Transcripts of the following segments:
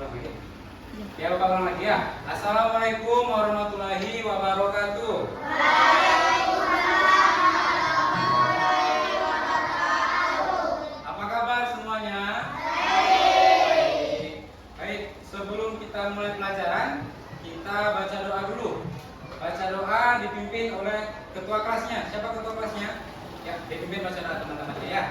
lagi. Ya, Bapak ulang lagi ya. Assalamualaikum warahmatullahi wabarakatuh. Apa kabar semuanya? Baik. Baik, sebelum kita mulai pelajaran, kita baca doa dulu. Baca doa dipimpin oleh ketua kelasnya. Siapa ketua kelasnya? Ya, dipimpin baca doa teman-teman ya.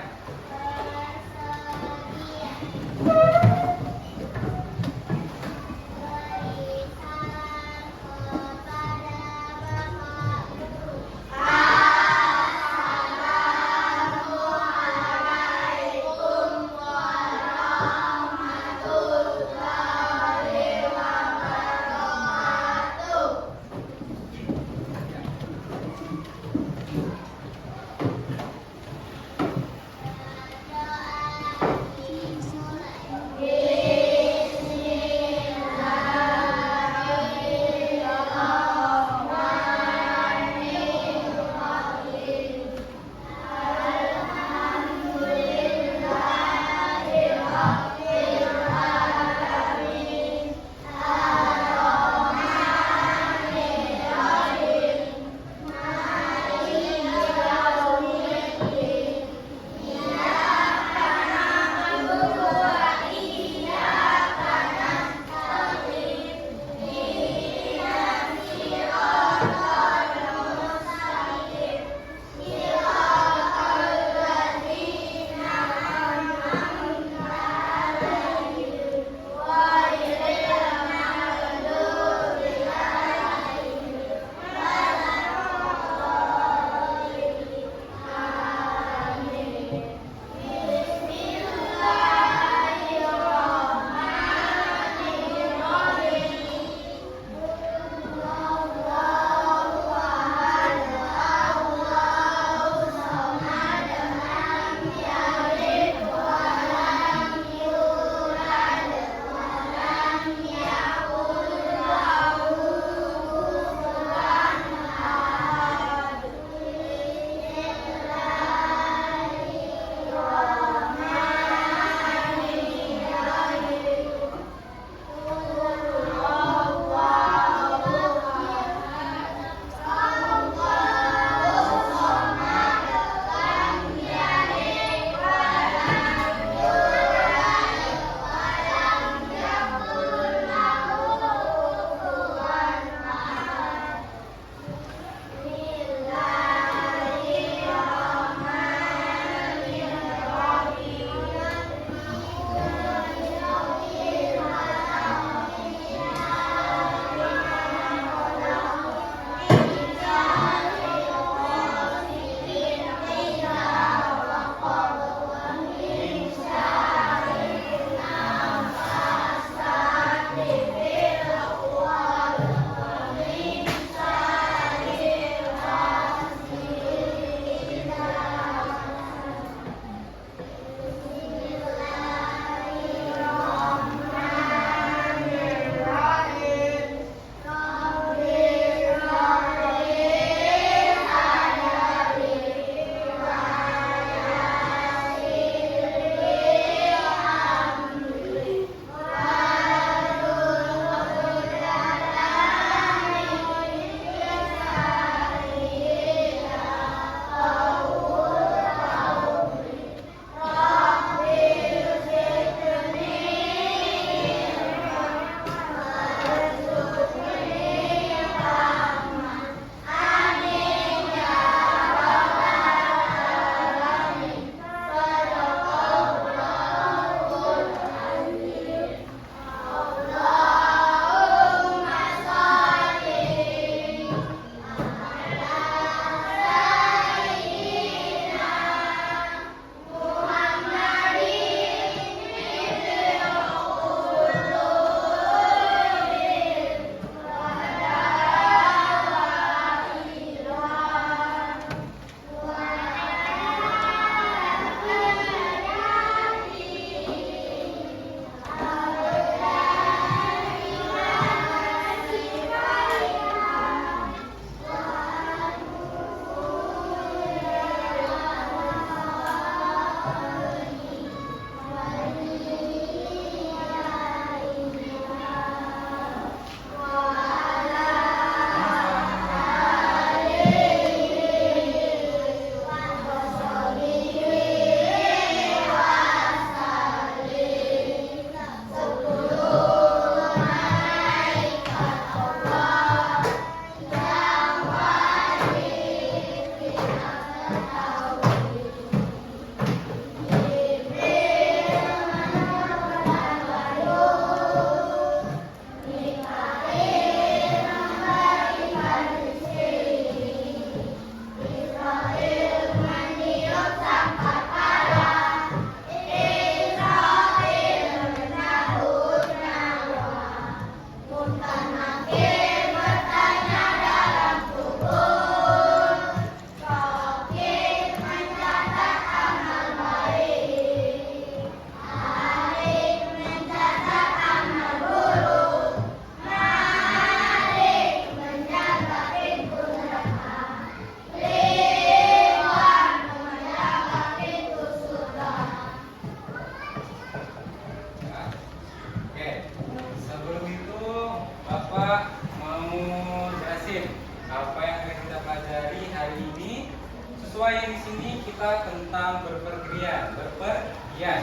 kita tentang berpergian. Berpergian.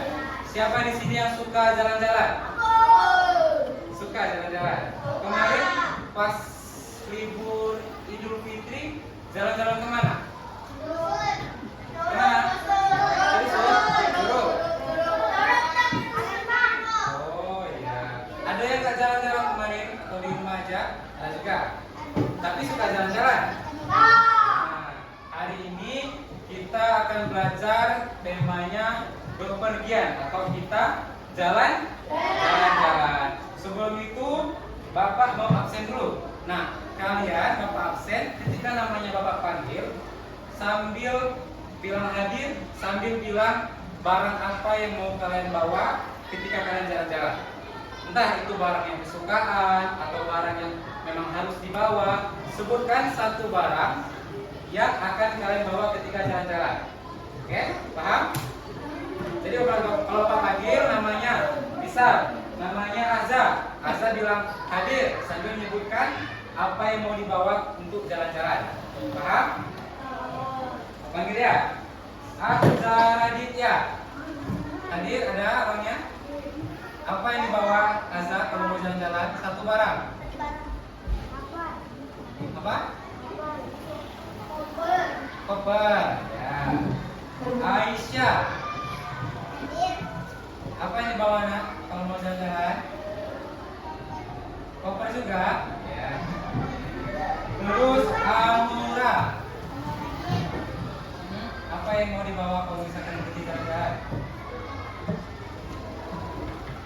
Siapa di sini yang suka jalan-jalan? Suka jalan-jalan. Kemarin pas libur Idul Fitri jalan-jalan kemana? Kemana? Curug. Oh iya. Ada yang nggak jalan-jalan kemarin atau di rumah aja? Ada juga. Tapi suka jalan-jalan. Nah, hari ini kita akan belajar temanya bepergian atau kita jalan-jalan. Sebelum itu Bapak mau absen dulu. Nah, kalian Bapak absen ketika namanya Bapak panggil sambil bilang hadir, sambil bilang barang apa yang mau kalian bawa ketika kalian jalan-jalan. Entah itu barang yang kesukaan atau barang yang memang harus dibawa. Sebutkan satu barang yang akan kalian bawa ketika jalan-jalan. Oke, paham? Jadi kalau Pak panggil namanya bisa, namanya Azza. Azza bilang hadir sambil menyebutkan apa yang mau dibawa untuk jalan-jalan. Paham? Panggil ya. Azza Raditya. Hadir, ada orangnya? Apa yang dibawa Azza kalau mau jalan-jalan? Satu barang. Apa? Koper. Ya. Aisyah. Apa yang dibawa nak kalau mau jalan-jalan? Koper juga. Ya. Terus Amura. Apa yang mau dibawa kalau misalkan pergi jalan-jalan?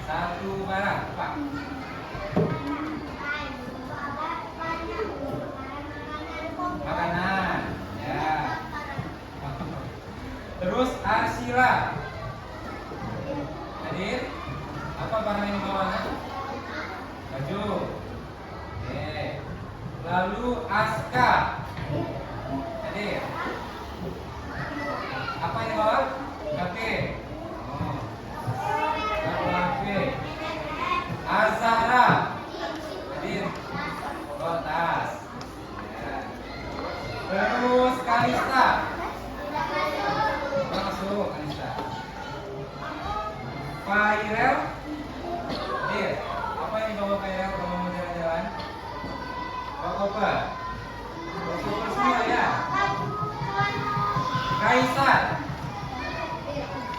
Satu barang, Pak. Makanan. Ya. Terus Arsila. Hadir. Apa barang yang dibawa? Baju. Oke. Lalu Aska. Hadir. Apa yang dibawa? HP. Oh. Lalu HP. Azhara. Hadir. Bawa tas. Ya. Terus Kalista. Masuk Kalista. Pak Irel, hadir. Apa yang dibawa Pak Irel kalau mau jalan-jalan? Bawa koper. Bawa koper semua ya. Kaisar,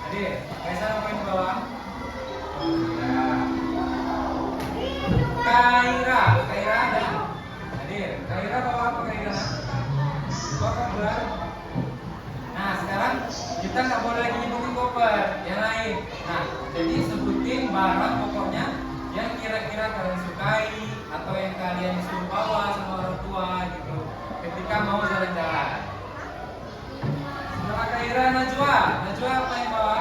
hadir. Kaisar apa yang dibawa? Ya. Kaira ada. Hadir. Kaira bawa apa Kaira? Bawa koper. Nah sekarang kita nggak boleh lagi nyebutin koper yang lain. Nah jadi sebutin barang pokoknya yang kira-kira kalian sukai atau yang kalian disuruh bawa sama orang tua gitu ketika mau jalan-jalan. Setelah Kaira, Najwa apa yang bawa?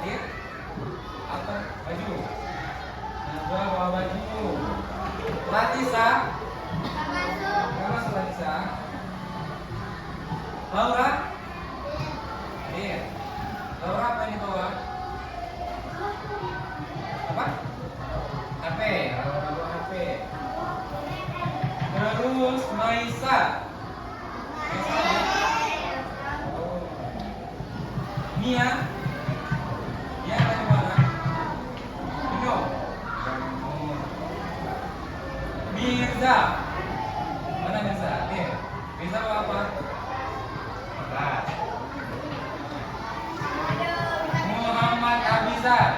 Hadir. Apa? Baju. Najwa bawa baju. Latisa. Nggak masuk Latisa. Laura. Hadir. Laura apa yang dibawa? Apa? HP. Laura bawa HP. Terus Maisa. Oh. Mia. Mia apa yang dibawa? Mino. Mirza. Mana Mirza? Hadir. Mirza bawa apa? Berat. Muhammad Abizar.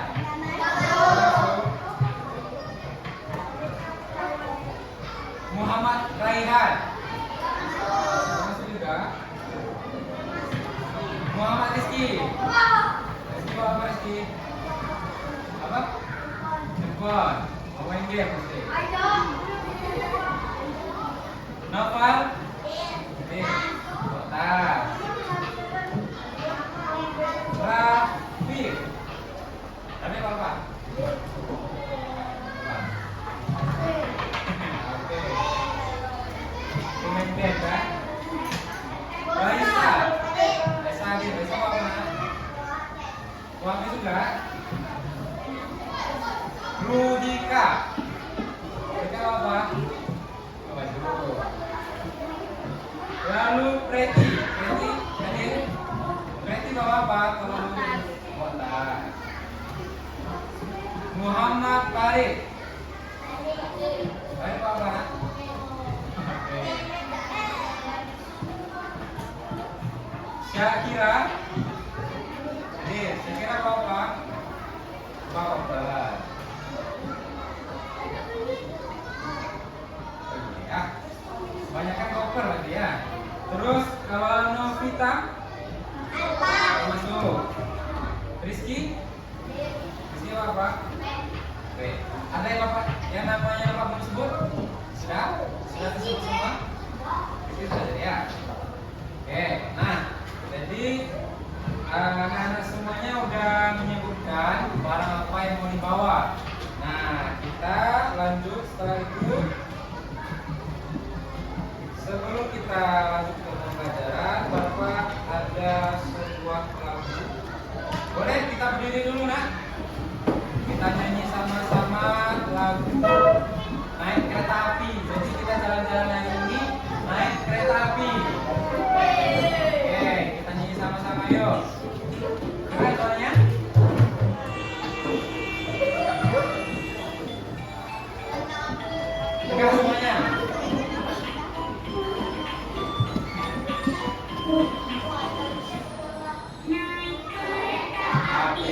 Muhammad Raihan. Masuk juga. Muhammad Rizky. Rizky bawa apa Rizky? Apa? Handphone. Mau main game pasti. Novel. Tas. Rafiq. Tapi apa? Oke. Main bed kan? Raisa. Raisa hadir. Raisa bawa mana? Suami juga. Rudika. Rudika apa? Baju. Lalu Preti. Preti hadir. Preti tahu apa? Kalau Motar. Muhammad Farid. Farid apa? Oke. Syakira. Syakira apa? Bapak. Ya. Banyak kan koper lagi ya. Terus kalau Novita masuk. Rizky apa? Oke. Ada yang bapak yang namanya bapak belum sebut? Sudah disebut semua? Itu sudah ya. Oke. Nah, jadi anak-anak semuanya udah menyebutkan barang apa yang mau dibawa. Nah, kita lanjut setelah itu. Sebelum kita lanjut ke pembelajaran, Bapak ada sebuah lagu. Boleh kita berdiri dulu, nak? Kita nyanyi sama-sama lagu Naik Kereta Api. Jadi kita jalan-jalan hari ini naik kereta api. Oke, kita nyanyi sama-sama yuk. Gimana soalnya? Enggak semuanya. Naik kereta api.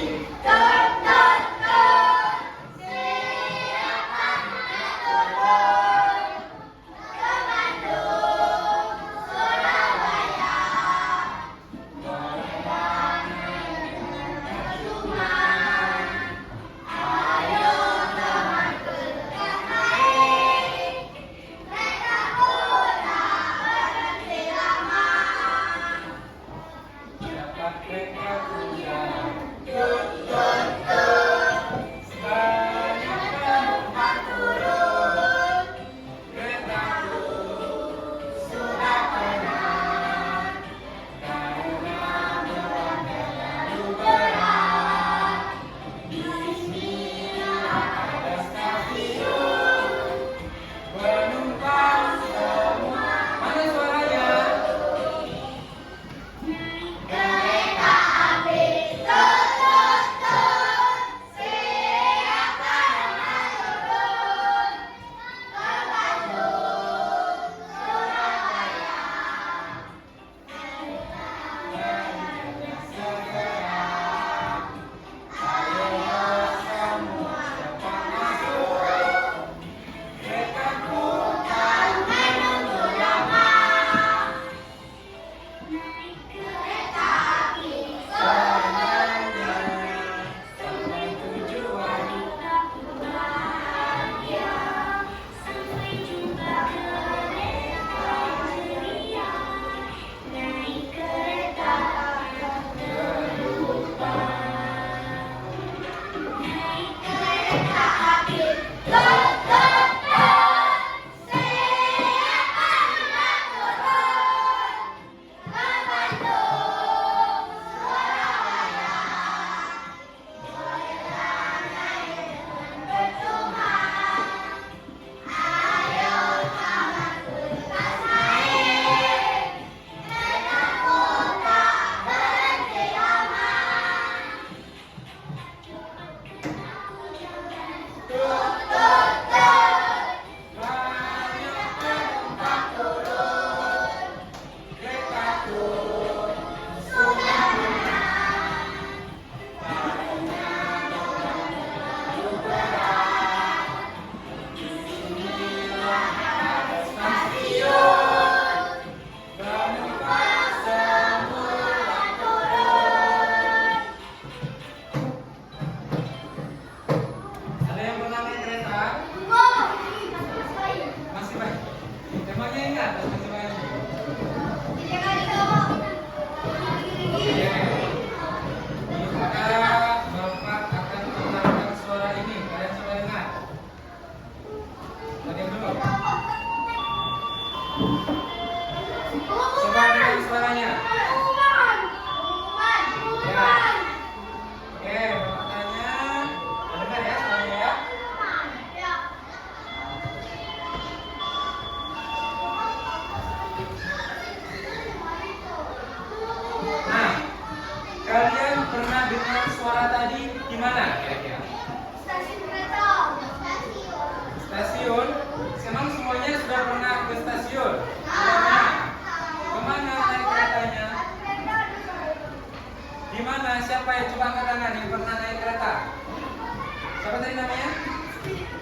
Siapa tadi namanya?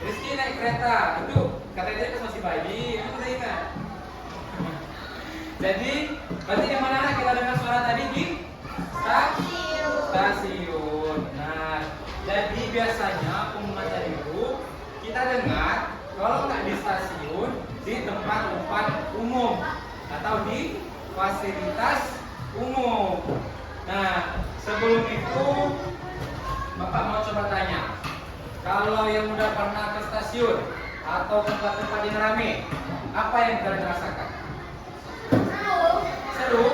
Rizky naik kereta. Itu katanya itu masih bayi. Kamu udah ingat? Jadi, berarti di mana kita dengar suara tadi di stasiun. Nah, jadi biasanya pengumuman tadi itu kita dengar kalau nggak di stasiun, di tempat-tempat umum atau di fasilitas umum. Nah, sebelum itu Bapak mau coba tanya, kalau yang udah pernah ke stasiun atau tempat-tempat yang ramai, apa yang kalian rasakan? Seru?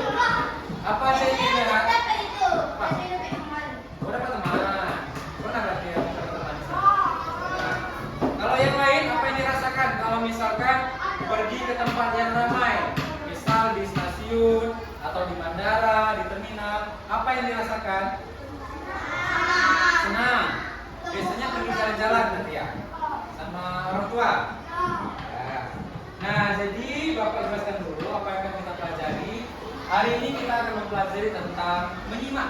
Apa aja yang dilihat? Apa? Oh, dapat teman. Pernah berarti ya dapat teman? Nah, kalau yang lain, apa yang dirasakan kalau misalkan pergi ke tempat yang ramai? Misal di stasiun, atau di bandara, di terminal, apa yang dirasakan? Senang. Biasanya pergi jalan-jalan nanti ya, sama orang tua. Nah, jadi Bapak jelaskan dulu apa yang akan kita pelajari. Hari ini kita akan mempelajari tentang menyimak.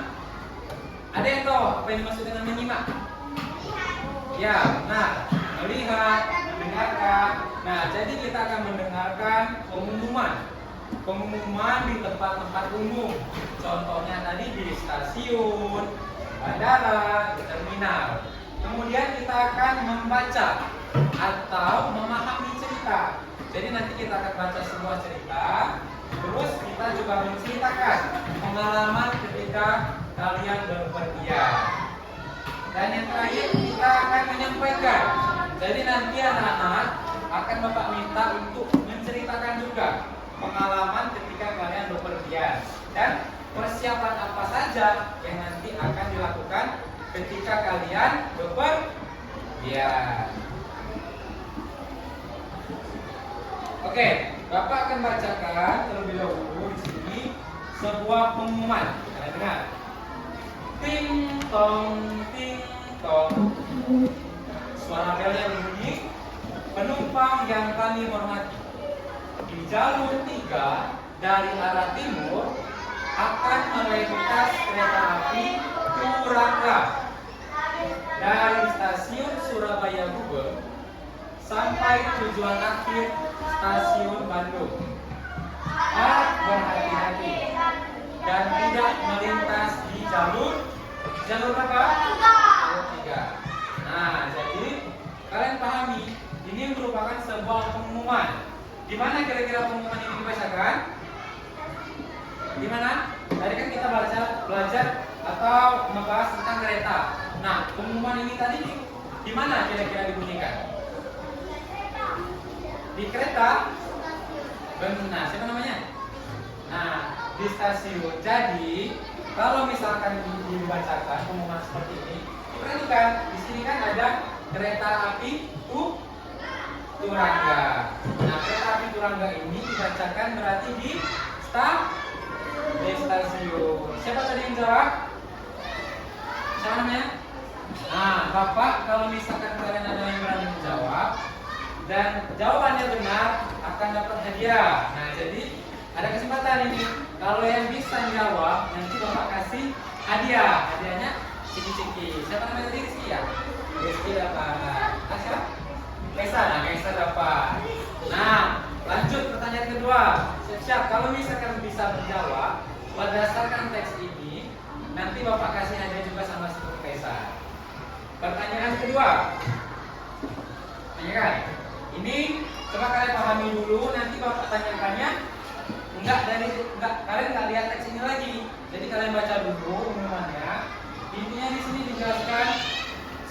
Ada yang tahu apa yang dimaksud dengan menyimak? Ya, benar. Melihat, mendengarkan. Nah, jadi kita akan mendengarkan pengumuman di tempat-tempat umum. Contohnya tadi di stasiun, bandara, di terminal. Kemudian kita akan membaca atau memahami cerita. Jadi nanti kita akan baca sebuah cerita, terus kita juga menceritakan pengalaman ketika kalian berpergian. Dan yang terakhir kita akan menyampaikan. Jadi nanti anak-anak akan Bapak minta untuk menceritakan juga pengalaman ketika kalian berpergian dan persiapan apa saja yang nanti akan dilakukan ketika kalian bepergian. Oke, Bapak akan bacakan terlebih dahulu di sini sebuah pengumuman. Kalian dengar? Ting tong, ting tong. Suara bel yang berbunyi. Penumpang yang kami hormati, di jalur 3 dari arah timur akan melintas kereta api Turangga dari stasiun Surabaya Gubeng sampai tujuan akhir stasiun Bandung. Harap berhati-hati dan tidak melintas di jalur apa? Jalur 3. Nah, jadi kalian pahami, ini merupakan sebuah pengumuman. Di mana kira-kira pengumuman ini dibacakan? Di mana? Tadi kan kita belajar atau membahas tentang kereta. Nah, pengumuman ini tadi di mana kira-kira dibunyikan? Di kereta? Benar. Siapa namanya? Nah, di stasiun. Jadi, kalau misalkan dibacakan pengumuman seperti ini, perhatikan di sini kan ada kereta api Turangga. Nah, kereta api Turangga ini dibacakan berarti di stasiun. Siapa tadi yang jawab? Siapa namanya? Nah, Bapak kalau misalkan kalian ada yang berani menjawab dan jawabannya benar akan dapat hadiah. Nah, jadi ada kesempatan ini. Kalau yang bisa menjawab, nanti Bapak kasih hadiah. Hadiahnya ciki-ciki. Siapa namanya tadi? Rizky ya? Rizky dapat. Siapa? Kaisa. Nah, Kaisa dapat. Nah, lanjut pertanyaan kedua. Siap-siap. Kalau misalkan bisa menjawab berdasarkan teks ini, nanti Bapak kasih hadiah juga sama seperti Kaisa. Pertanyaan kedua. Tanyakan. Ini coba kalian pahami dulu. Nanti Bapak tanyakannya. Kalian nggak lihat teks ini lagi. Jadi kalian baca dulu pengumumannya. Intinya di sini dijelaskan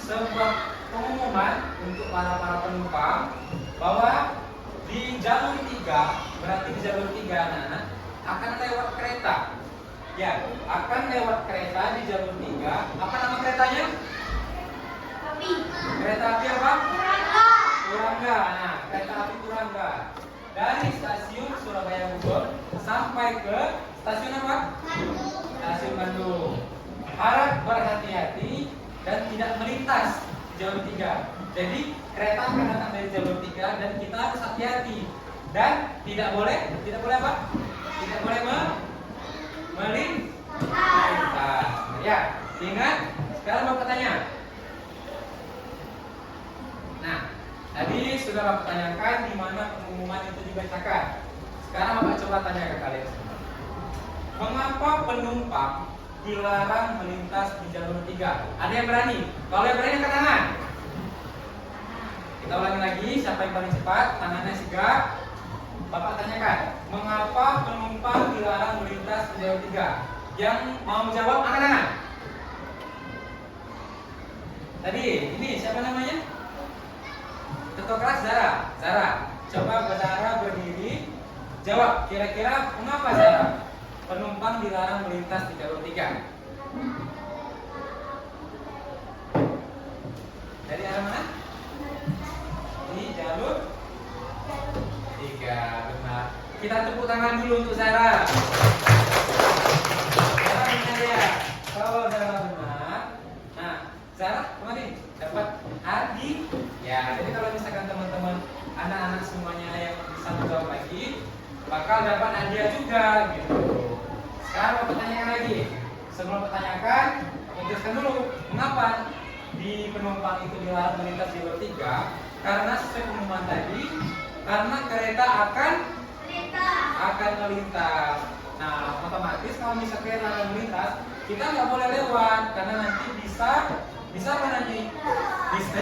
sebuah pengumuman untuk para penumpang bahwa di jalur 3, berarti di jalur 3 anak akan lewat kereta. Ya, akan lewat kereta di jalur 3. Apa nama keretanya? Kereta api apa? Turangga. Nah, kereta api Turangga dari stasiun Surabaya Gubeng sampai ke stasiun apa? Stasiun Bandung. Harap berhati-hati dan tidak melintas jalur 3. Jadi kereta akan datang dari jalur 3 dan kita harus hati-hati dan tidak boleh apa? Tidak boleh melintas. Ya, ingat. Sekarang mau tanya. sudah Bapak tanyakan di mana pengumuman itu dibacakan. Sekarang Bapak coba tanya ke kalian semua. Mengapa penumpang dilarang melintas di jalur 3? Ada yang berani? Kalau yang berani angkat tangan. Kita ulangi lagi, siapa yang paling cepat, tangannya sigap. Bapak tanyakan, mengapa penumpang dilarang melintas di jalur 3? Yang mau jawab angkat tangan. Tadi, ini siapa namanya? Ketua kelas Zara. Zara, coba Zara berdiri. Jawab, kira-kira mengapa Zara penumpang dilarang melintas di jalur 3? Dari arah mana? Di jalur 3, benar. Kita tepuk tangan dulu untuk Zara. Zara benar ya. Kalau Zara benar, nah Zara kemarin dapat Adi. Ya, jadi kalau misalkan teman-teman anak-anak semuanya yang bisa menjawab lagi, bakal dapat hadiah juga gitu. Sekarang mau pertanyaan lagi. Sebelum pertanyakan, jelaskan dulu mengapa di penumpang itu dilarang melintas di jalur 3? Karena sesuai pengumuman tadi, karena kereta akan melintas. Nah, otomatis kalau misalnya kereta akan melintas, kita nggak boleh lewat karena nanti bisa apa nanti? Bisa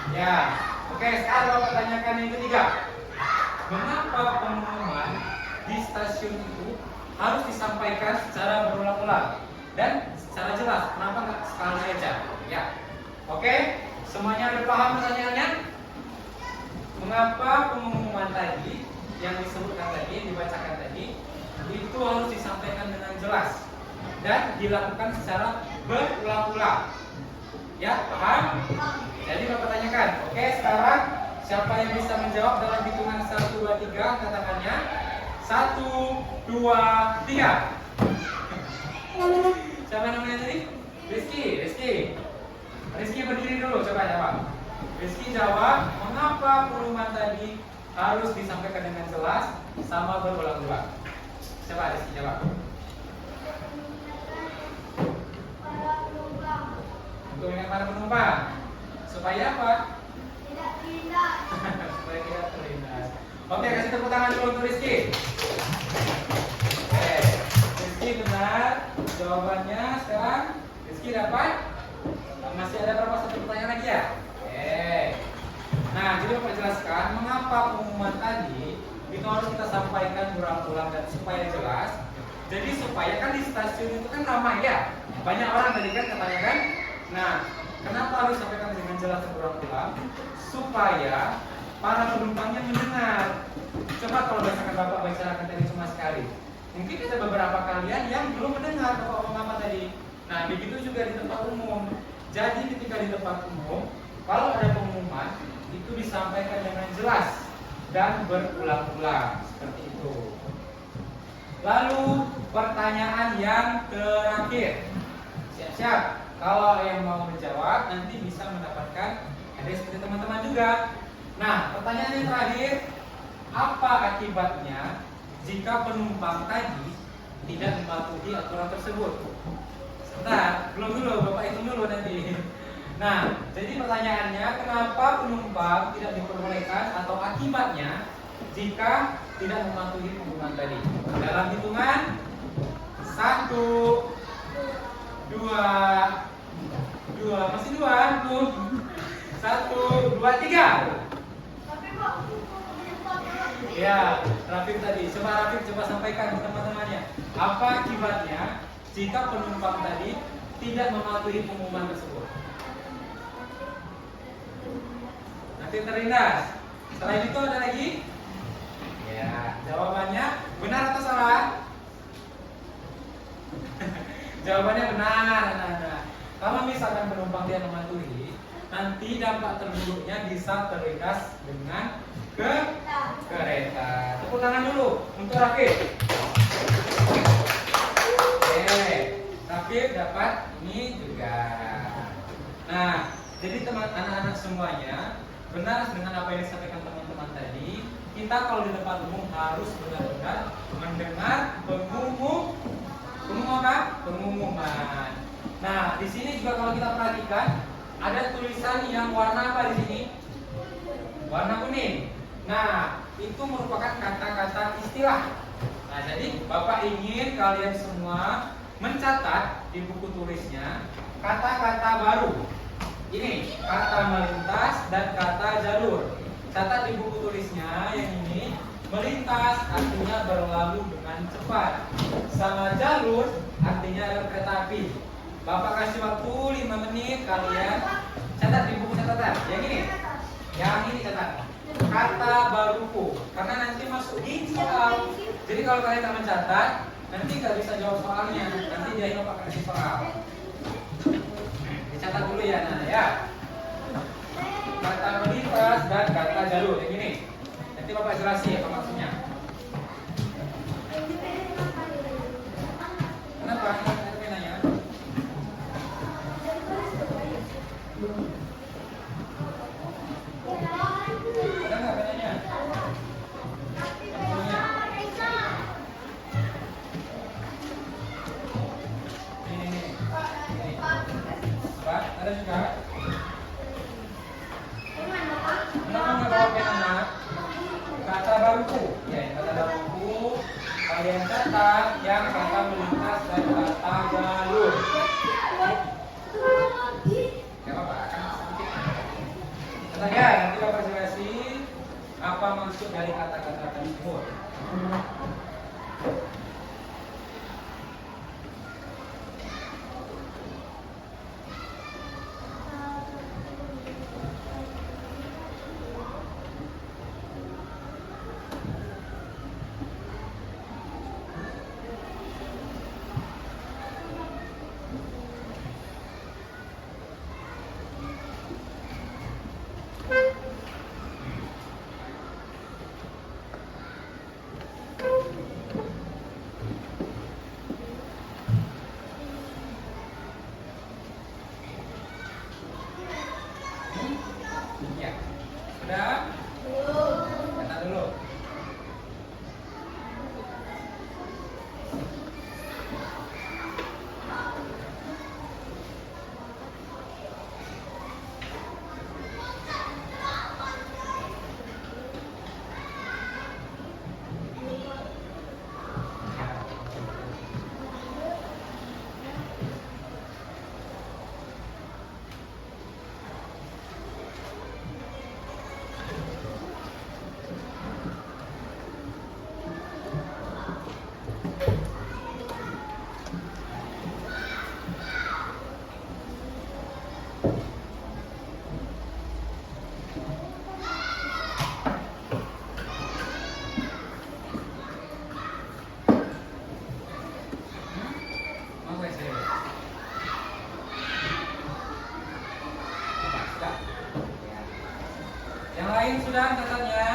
ya. Oke, sekarang mau pertanyakan yang ketiga. Mengapa pengumuman di stasiun itu harus disampaikan secara berulang-ulang dan secara jelas? Kenapa nggak sekali aja? Ya, oke. Semuanya udah paham pertanyaannya? Mengapa pengumuman tadi yang disebutkan tadi, dibacakan tadi, itu harus disampaikan dengan jelas dan dilakukan secara berulang-ulang? Ya, paham? Jadi Bapak tanyakan. Oke, sekarang siapa yang bisa menjawab dalam hitungan 1, 2, 3? Angkat tangannya. 1, 2, 3. Siapa namanya tadi? Rizky berdiri dulu, coba jawab. Rizky jawab, mengapa pengumuman tadi harus disampaikan dengan jelas sama berulang-ulang? Coba Rizky jawab. Untuk ingat para penumpang. Supaya apa? Supaya tidak terlindas. Oke, kasih tepuk tangan dulu untuk Rizky. Oke, Rizky benar jawabannya. Sekarang Rizky dapat. Masih ada berapa satu pertanyaan lagi ya? Oke. Nah, jadi Bapak jelaskan mengapa pengumuman tadi itu harus kita sampaikan berulang-ulang dan supaya jelas. Jadi supaya kan di stasiun itu kan ramai ya, banyak orang tadi kan katanya kan. Nah, kenapa harus sampaikan dengan jelas dan berulang-ulang? Supaya para penumpangnya mendengar. Coba kalau misalkan Bapak bicarakan tadi cuma sekali, mungkin ada beberapa kalian yang belum mendengar Bapak ngomong apa tadi. Nah, begitu juga di tempat umum. Jadi ketika di tempat umum, kalau ada pengumuman itu disampaikan dengan jelas dan berulang-ulang seperti itu. Lalu pertanyaan yang terakhir. Siap-siap. Kalau yang mau menjawab nanti bisa mendapatkan hadiah seperti teman-teman juga. Nah, pertanyaan yang terakhir, apa akibatnya jika penumpang tadi tidak mematuhi aturan tersebut? Sebentar, belum dulu, Bapak hitung dulu nanti. Nah, jadi pertanyaannya, kenapa penumpang tidak diperbolehkan atau akibatnya jika tidak mematuhi pengumuman tadi? Dalam hitungan 1, 2, masih 2 tuh. 1, 2, 3. Ya, Rafif tadi. Coba Rafif sampaikan ke teman-temannya. Apa akibatnya jika penumpang tadi tidak mematuhi pengumuman tersebut? Nanti terlindas. Selain itu ada lagi? Ya, jawabannya benar atau salah? Jawabannya benar. Nah. Kalau misalkan penumpang tidak mematuhi, nanti dampak terburuknya bisa terlindas dengan kereta. Tepuk tangan dulu untuk Rafif. Oke, Rafif dapat ini juga. Nah, jadi teman anak-anak semuanya benar dengan apa yang disampaikan teman-teman tadi. Kita kalau di tempat umum harus benar-benar mendengar pengumuman. Nah, di sini juga kalau kita perhatikan ada tulisan yang warna apa di sini? Warna kuning. Nah, itu merupakan kata-kata istilah. Nah, jadi Bapak ingin kalian semua mencatat di buku tulisnya kata-kata baru. Ini kata melintas dan kata jalur. Catat di buku tulisnya yang ini. Melintas artinya berlalu dengan cepat. Sama jalur artinya rel kereta api. Bapak kasih waktu 5 menit, kalian catat di buku catatan. Yang ini. Yang ini catat. Kata baruku. Karena nanti masuk di soal. Jadi kalau kalian tak mencatat, nanti nggak bisa jawab soalnya. Nanti dia Bapak kasih soal. Dicatat dulu ya, Nana ya. Kata melintas dan kata jalur. Yang ini. Nanti Bapak jelasin apa maksudnya. Kenapa? Ada nanya? Ada nggak penanya? Ini. Apa? Ada juga? Kenapa nggak bawa pena? Kata baruku, ya kata baruku. Kalian catat yang kata melintas dan kata jalur. Ya apa? Akan sedikit. Catat ya, nanti Bapak jelasin apa maksud dari kata-kata tersebut. Ya, sudah? Catat dulu. Yang lain sudah catatnya?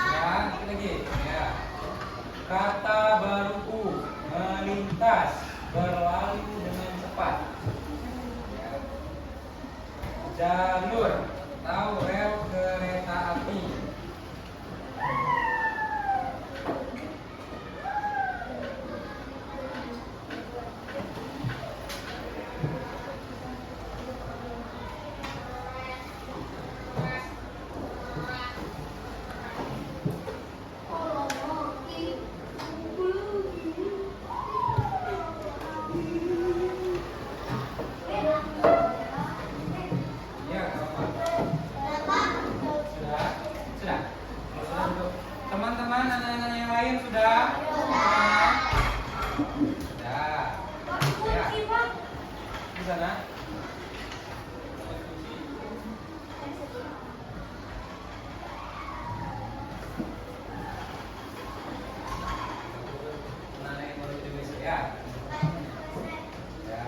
Ya, itu lagi. Ya. Kata baruku melintas, berlalu dengan cepat. Ya. Jalur, tahu rel kereta api. Teman-teman, anak-anak yang lain sudah? Sudah. Ya. Di sana. Anak yang baru jadi besok ya. Ya.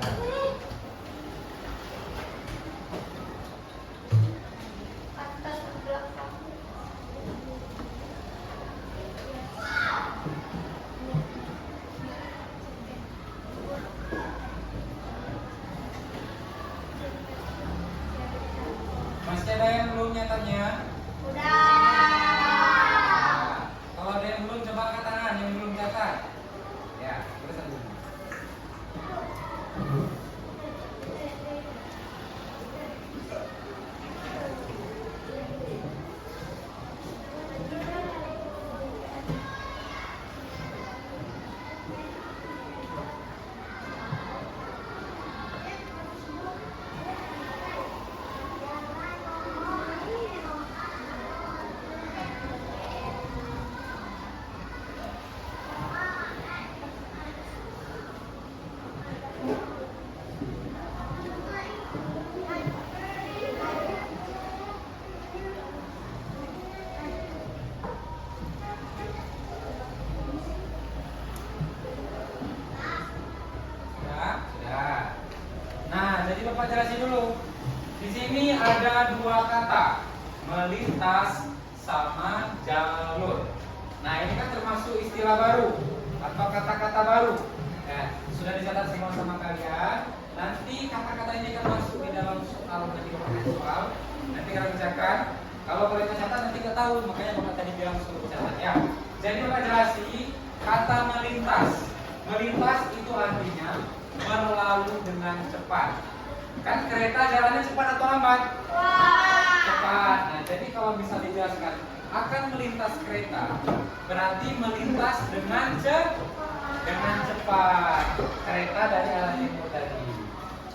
Masih ada yang belum nyatatnya? Nah, kalau ada yang belum, coba angkat tangan yang belum catat. Ya, terus lanjut. Bapak jelasin dulu. Di sini ada dua kata, melintas sama jalur. Nah, ini kan termasuk istilah baru atau kata-kata baru. Ya, sudah dicatat semua sama kalian. Nanti kata-kata ini akan masuk di dalam soal, nanti Bapak soal. Nanti kalian bacakan. Kalau kalian catat nanti nggak tahu, makanya Bapak tadi bilang suruh catat ya. Jadi Bapak jelasi kata melintas. Melintas itu artinya berlalu dengan cepat. Kan kereta jalannya cepat atau lambat? Cepat. Nah, jadi kalau bisa dijelaskan akan melintas kereta, berarti melintas dengan cepat. Kereta dari arah timur tadi.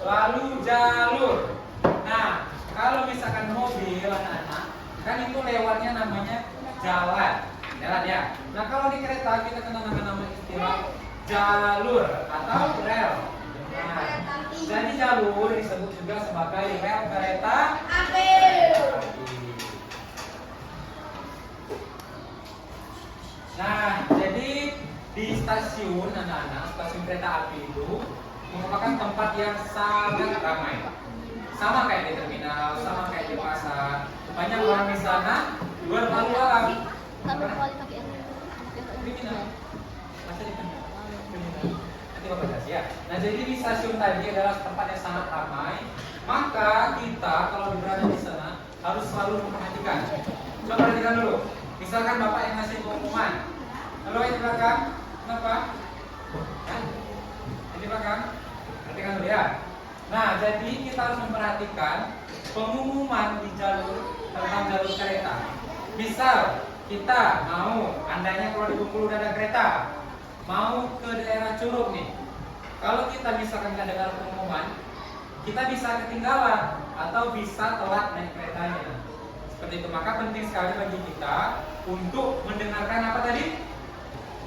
Lalu jalur. Nah, kalau misalkan mobil anak-anak, kan itu lewatnya namanya jalan. Jalan ya. Nah, kalau di kereta kita kenal nama istilah jalur atau rel. Nah, jadi jalur disebut juga sebagai rel kereta api. Nah, jadi di stasiun anak-anak, stasiun kereta api itu merupakan tempat yang sangat ramai. Sama kayak di terminal, sama kayak di pasar. Banyak orang di sana berlalu lalang. Kriminal. Masa di kriminal? Nanti Bapak jelas ya. Nah, jadi di stasiun tadi adalah tempat yang sangat ramai. Maka kita kalau berada di sana harus selalu memperhatikan. Coba perhatikan dulu. Misalkan Bapak yang ngasih pengumuman. Halo yang di belakang, kenapa? Yang di belakang, perhatikan dulu ya. Nah, jadi kita harus memperhatikan pengumuman di jalur tentang jalur kereta. Misal kita mau, andainya kalau di Bengkulu ada kereta, mau ke daerah Curug nih. Kalau kita misalkan nggak dengar pengumuman, kita bisa ketinggalan atau bisa telat naik keretanya. Seperti itu, maka penting sekali bagi kita untuk mendengarkan apa tadi?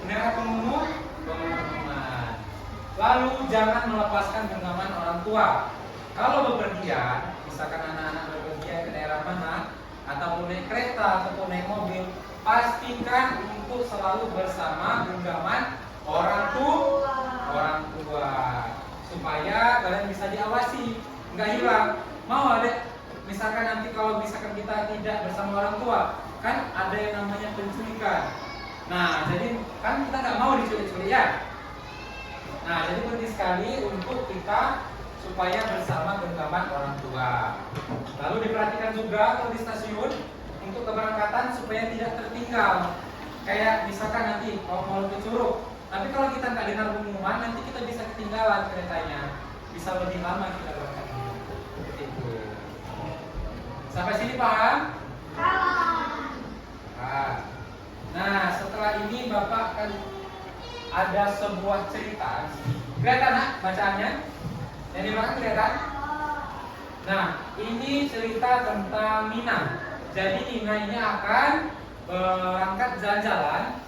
Mendengar pengumuman. Lalu jangan melepaskan genggaman orang tua. Kalau bepergian, misalkan anak-anak bepergian ke daerah mana, ataupun naik kereta ataupun naik mobil, pastikan untuk selalu bersama genggaman orang tua supaya kalian bisa diawasi, nggak hilang. Mau ada misalkan nanti kalau misalkan kita tidak bersama orang tua, kan ada yang namanya penculikan. Nah, jadi kan kita nggak mau diculik-culik ya. Nah, jadi penting sekali untuk kita supaya bersama genggaman orang tua. Lalu diperhatikan juga kalau di stasiun untuk keberangkatan supaya tidak tertinggal. Kayak misalkan nanti mau ke Curug, tapi kalau kita nggak dengar pengumuman, nanti kita bisa ketinggalan keretanya, bisa lebih lama kita berangkatnya. Itu. Sampai sini paham? Nah, setelah ini Bapak akan ada sebuah cerita. Kelihatan nak bacaannya? Yang di belakang kelihatan? Nah, ini cerita tentang Nina. Jadi Nina ini akan berangkat jalan-jalan.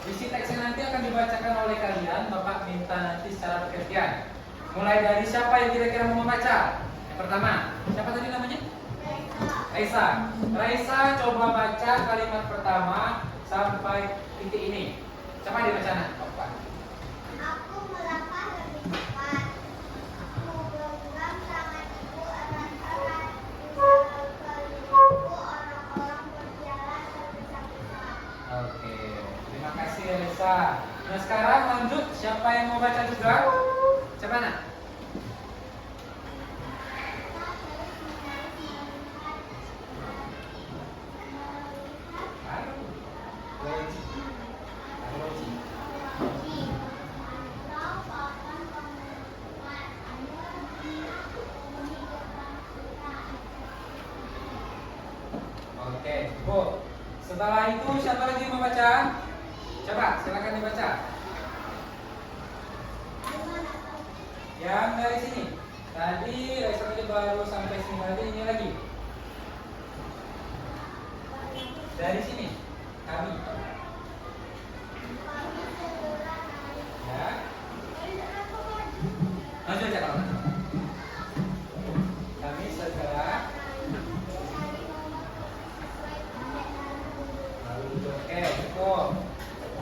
Isi teksnya nanti akan dibacakan oleh kalian. Bapak minta nanti secara bergantian. Mulai dari siapa yang kira-kira mau membaca? Yang pertama, siapa tadi namanya? Raisa. Raisa coba baca kalimat pertama sampai titik ini. Coba dibaca nak, Bapak. Aku melangkah lebih cepat. Aku bergerak tangan ibu erat-erat. Sekeliling orang-orang berjalan tergesa-gesa. Oke, terima kasih Raisa. Nah sekarang lanjut, siapa yang mau baca juga? Coba nak. Oke, Bu. Setelah itu siapa lagi yang membaca? Coba, silakan dibaca. Yang dari sini. Tadi Raisa tadi baru sampai sini, nanti ini lagi. Dari sini, kami. Ya. Lanjut aja kalau. Kami segera. Oke, cukup.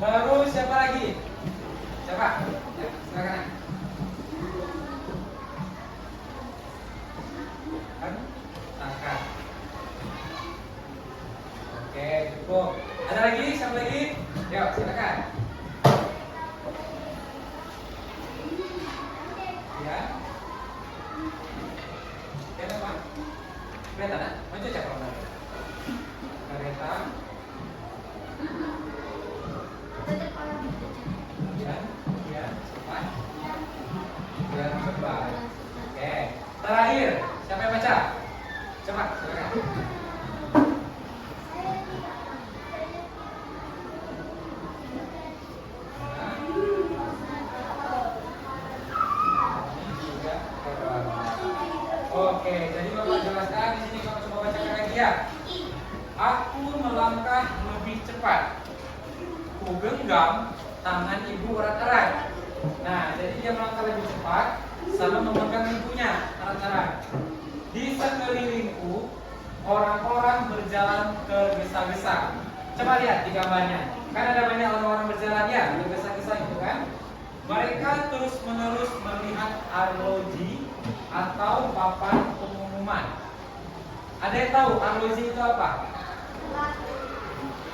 Baru siapa lagi? Siapa? Ya, silakan. Hentakan. Oke, cukup. Ada lagi? Siapa lagi? Yuk, silakan. Ya. Kereta apa? Kereta, nak? Maju cek kalau nak. Kereta. Ya, cepat. Ya, cepat. Oke. Terakhir, siapa yang baca? Cepat, silakan. Oke, jadi Bapak jelaskan di sini, Bapak coba bacakan lagi ya. Aku melangkah lebih cepat. Ku genggam tangan ibu erat-erat. Nah, jadi dia melangkah lebih cepat sama memegang ibunya erat-erat. Di sekelilingku orang-orang berjalan tergesa-gesa. Coba lihat di gambarnya. Kan ada banyak orang-orang berjalan ya, tergesa-gesa itu kan. Mereka terus-menerus melihat arloji atau papan pengumuman. Ada yang tahu arloji itu apa?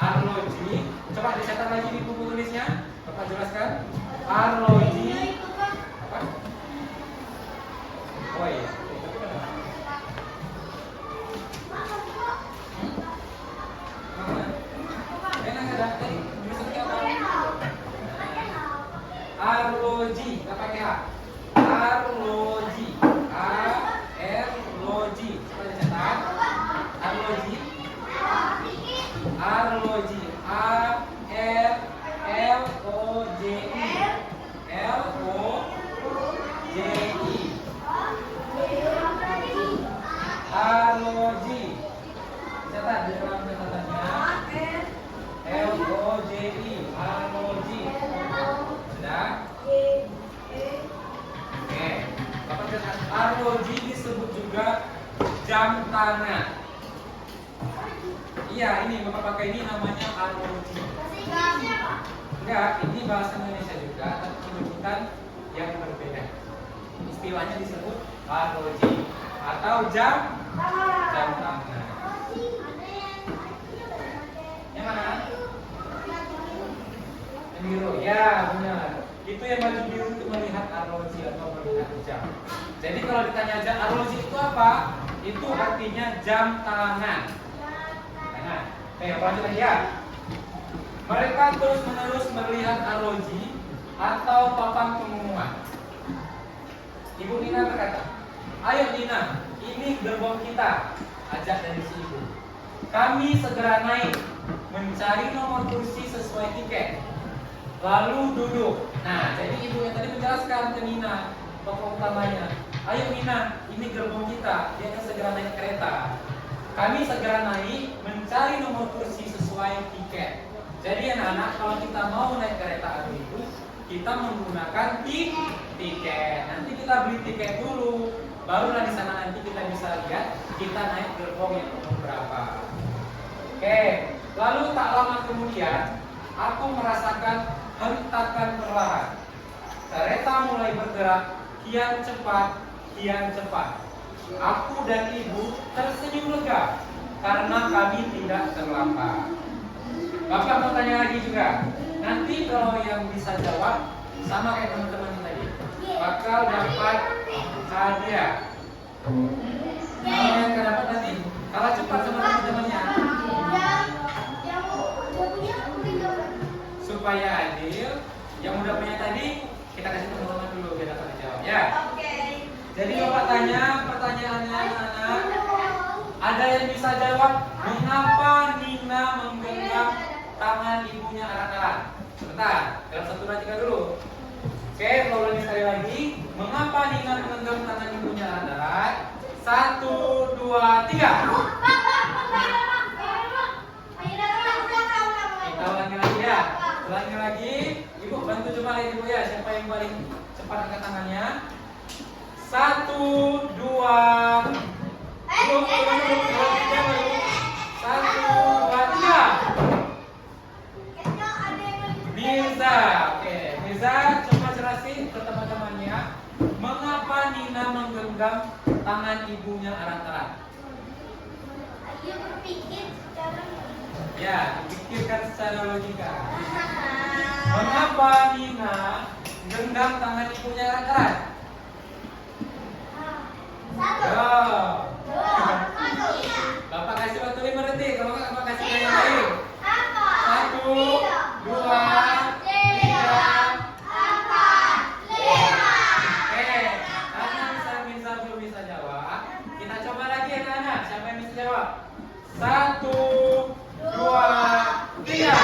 Arloji, coba dicatat lagi di buku tulisnya. Bapak jelaskan. Arloji apa? Oh iya. Enak ada tadi. Maksudnya apa? Arloji, apa pakai A? Arloji, A-R-L-O-J. Coba dicatat. Arloji, Arloji, A-R-L-O-J-I, L-O-J-I. Arloji. Catat di dalam catatannya. L-O-J-I, Arloji. Sudah? Oke. Bapak catat. Arloji disebut juga jam tangan. Iya, ini Bapak pakai ini namanya arloji. Enggak, ini bahasa Indonesia juga, tapi penyebutan yang berbeda. Istilahnya disebut arloji atau jam tangan. Yang mana? Yang biru, ya benar. Itu yang baju biru untuk melihat arloji atau melihat jam. Jadi kalau ditanya jam arloji itu apa? Itu artinya jam tangan. Nah, lanjut lagi ya. Mereka terus-menerus melihat arloji atau papan pengumuman. Ibu Nina berkata, "Ayo Nina, ini gerbong kita." Ajak dari si ibu. Kami segera naik, mencari nomor kursi sesuai tiket. Lalu duduk. Nah, jadi ibu yang tadi menjelaskan ke Nina, tokoh utamanya, "Ayo Nina, ini gerbong kita." Dia akan segera naik kereta. Kami segera naik, mencari nomor kursi sesuai tiket. Jadi anak-anak, kalau kita mau naik kereta api itu, kita menggunakan tiket. Nanti kita beli tiket dulu, barulah di sana nanti kita bisa lihat kita naik gerbong yang nomor berapa. Oke, lalu tak lama kemudian, aku merasakan hentakan perlahan. Kereta mulai bergerak kian cepat, kian cepat. Aku dan ibu tersenyum lega karena kami tidak terlambat. Bapak mau tanya lagi juga. Nanti kalau yang bisa jawab sama kayak teman-teman tadi, bakal dapat hadiah. Kalau yang nggak dapat nanti kalah cepat sama teman-temannya. Supaya adil, yang udah punya tadi kita kasih teman-teman dulu biar dapat dijawab ya. Jadi Bapak tanya pertanyaannya anak-anak. Ada yang bisa jawab? Mengapa Nina menggenggam tangan ibunya erat-erat? Sebentar, dalam satu dua tiga dulu. Oke, kalau ulangi sekali lagi. Mengapa Nina menggenggam tangan ibunya erat-erat? 1, 2, 3. Kita ulangi lagi ya. Ulangi lagi. Ibu bantu coba lihat ibu ya. Siapa yang paling cepat angkat tangannya? 1, 2, 3. Mirza, oke. Mirza, coba jelasin ke teman-temannya mengapa Nina menggenggam tangan ibunya erat-erat? Ayo berpikir secara Ya, pikirkan secara logika. Mengapa Nina genggam tangan ibunya erat-erat? satu, Ya. satu, Bapak kasih waktu 5 detik. Kalau nggak, Bapak kasih yang lain. empat, 1, 2, 3. empat, lima. Oke, karena Misal belum bisa jawab, kita coba lagi anak-anak. Siapa yang bisa jawab? 1, 2, 3.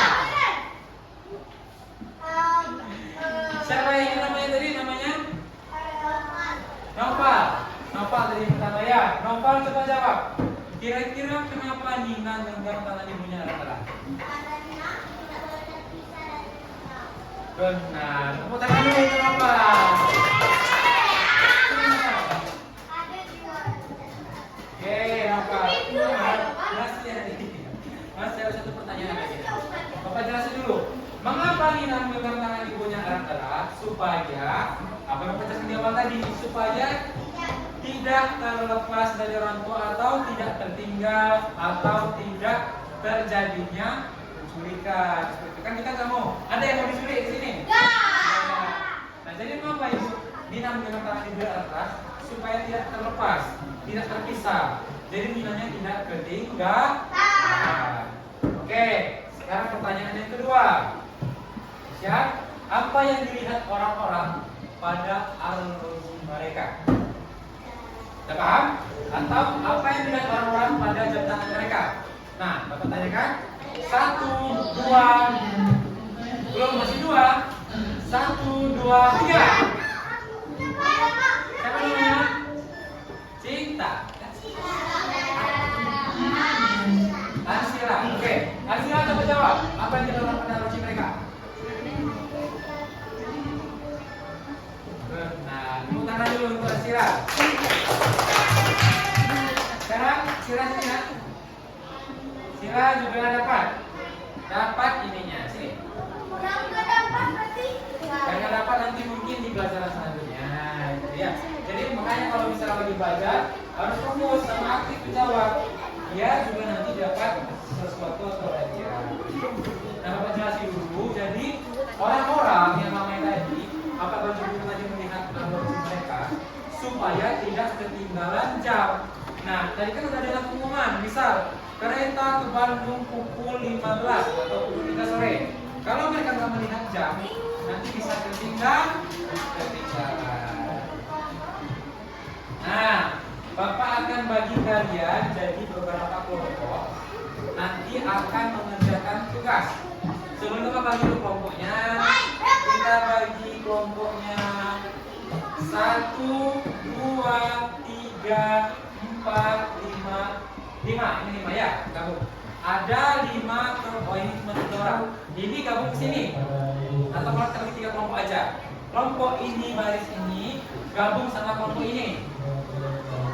Siapa yang ingat namanya tadi? Namanya? Noval. Noval tadi pertama ya. Noval coba jawab. Kira-kira kenapa Nina genggam tangan ibunya erat-erat? Benar. Tepuk tangan dulu untuk Noval. Oke, Noval. Masih ada satu pertanyaan lagi. Bapak jelasin dulu. Mengapa Nina memegang tangan ibunya erat-erat? Supaya apa yang Bapak jelasin di awal tadi? Supaya tidak terlepas dari orang tua atau tidak tertinggal atau tidak terjadinya penculikan. Seperti itu kan kita nggak mau. Ada yang mau diculik di sini? Nah, jadi mengapa ibu Nina memegang tangan ibu erat-erat? Supaya tidak terlepas, tidak terpisah. Jadi Ninanya tidak ketinggalan. Oke, sekarang pertanyaan yang kedua. Siap? Apa yang dilihat orang-orang pada arloji mereka? Sudah paham? Atau apa yang dilihat orang-orang pada jam tangan mereka? Nah, Bapak tanyakan. 1, 2. Belum, masih 2. 1, 2, 3. Siapa namanya? Cinta. Arsila. Oke, Arsila coba jawab. Apa yang dilihat orang pada arloji mereka? Nah, tepuk tangan dulu untuk Arsila. Sekarang Sila sini ya. Sila juga dapat ininya sini. Karena dapat nanti mungkin di pelajaran selanjutnya, gitu ya. Jadi makanya kalau misalnya lagi belajar harus fokus sama aktif menjawab. Dia juga nanti dapat sesuatu atau hadiah. Nah, Bapak jelasin dulu. Jadi orang-orang yang namanya tadi, apa baju tadi melihat arloji mereka supaya tidak ketinggalan jam. Nah, tadi kan udah ada pengumuman, misal kereta ke Bandung pukul 15 atau pukul 3 sore. Kalau mereka nggak melihat jam, nanti bisa ketinggalan. Nah, Bapak akan bagi kalian jadi beberapa kelompok. Nanti akan mengerjakan tugas. Sebelum Bapak bagi dulu kelompoknya, kita bagi kelompoknya 1, 2, 3, 4, 5. 5, ini 5 ya, gabung. Ada 5 kelompok, ini cuma 3 orang. Ini gabung ke sini. Atau kalau kita bagi 3 kelompok aja. Kelompok ini, baris ini gabung sama kelompok ini.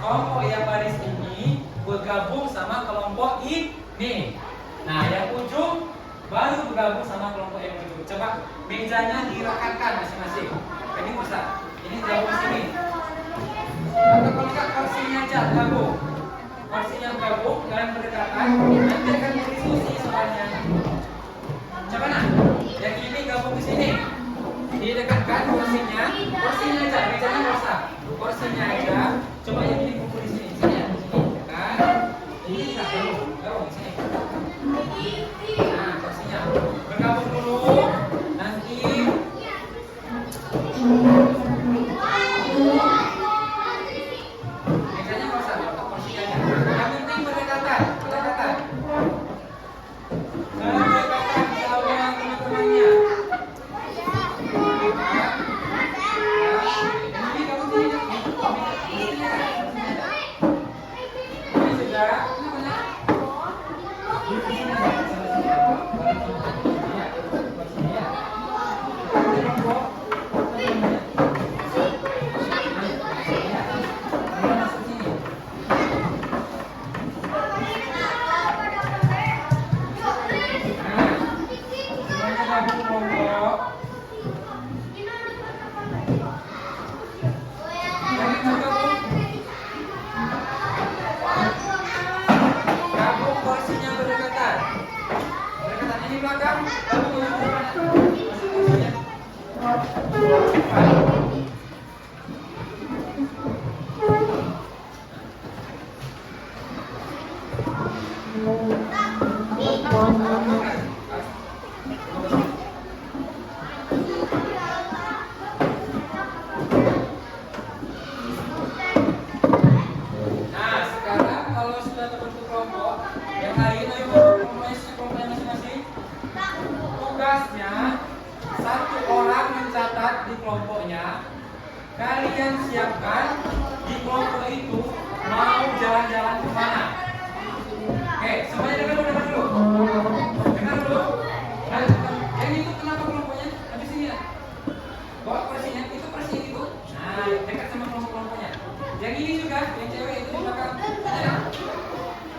Kelompok yang baris ini bergabung sama kelompok ini. Nah, yang ujung baru bergabung sama kelompok yang ujung. Coba mejanya dirakatkan masing-masing. Ini bisa. Ini gabung sini. Atau kalau enggak kursinya aja gabung. Kursinya gabung dan berdekatan. Nanti akan berdiskusi soalnya. Coba nah, yang ini gabung di sini. Didekatkan kursinya aja, mejanya nggak usah. Kursinya aja. Coba yang ini kumpul di sini, sini ya, di sini, kan? Ini nggak gabung di sini. Nah, kursinya bergabung dulu. Nanti mejanya nggak usah, letak kursinya aja. Yang penting berdekatan. Berdekatan sama teman-temannya. Nah, sekarang kalau sudah terbentuk kelompok, yang lain ayo kelompoknya masing-masing. Tugasnya satu orang mencatat di kelompoknya. Kalian siapkan di kelompok itu mau jalan-jalan kemana. Oke, semuanya dengar dulu. Dengar dulu. Nah, yang itu kenapa kelompoknya? Habis ini ya. Bawa persinya, itu persi itu. Nah, dekat sama kelompok-kelompoknya. Yang ini juga, yang cewek itu di belakang. Ya.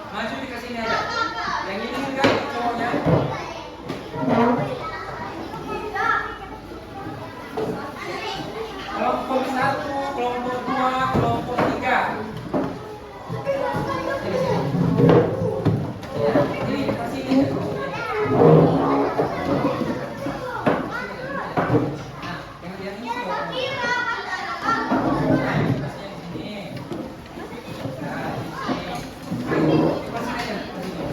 Maju dikasih ini aja. Yang ini juga, itu cowoknya. Kelompok 1, kelompok 2, kelompok 3. Ini kasih ini. Nah, yang ini juga. Nah, ini kasihnya di sini. Nah, di sini. Ayo, kasih aja di sini.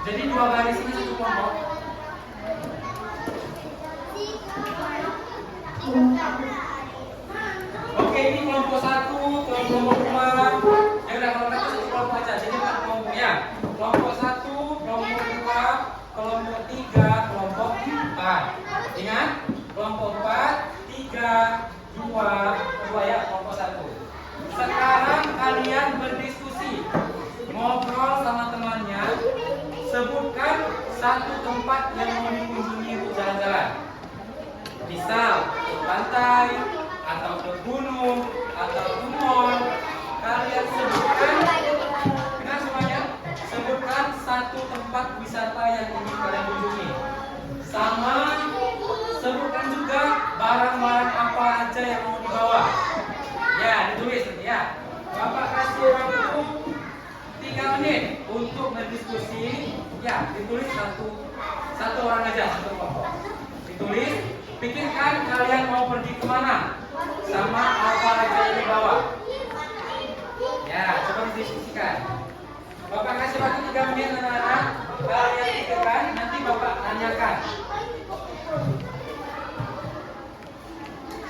Jadi dua baris ini satu kelompok. Oke, ini kelompok 1, kelompok 2. Ya udah, kalau mereka satu kelompok aja. Jadi empat kelompok ya. Kelompok 1, kelompok 2, kelompok 3, kelompok 4. Ingat? Kelompok 4, 3, 2 ya, kelompok 1. Sekarang kalian berdiskusi. Ngobrol sama temannya. Sebutkan satu tempat yang mau dikunjungi untuk jalan-jalan. Misal ke pantai, atau ke gunung, atau ke mall. Kalian sebutkan, dengar semuanya, sebutkan satu tempat wisata yang ingin kalian kunjungi. Sama, sebutkan juga barang-barang apa aja yang mau dibawa. Ya, ditulis ya. Bapak kasih waktu 3 menit untuk berdiskusi. Ya, ditulis satu orang aja, satu kelompok. Ditulis, pikirkan kalian mau pergi kemana, sama apa aja yang dibawa. Ya, coba didiskusikan. Bapak kasih waktu 3 menit anak-anak. Kalian pikirkan, nanti Bapak tanyakan.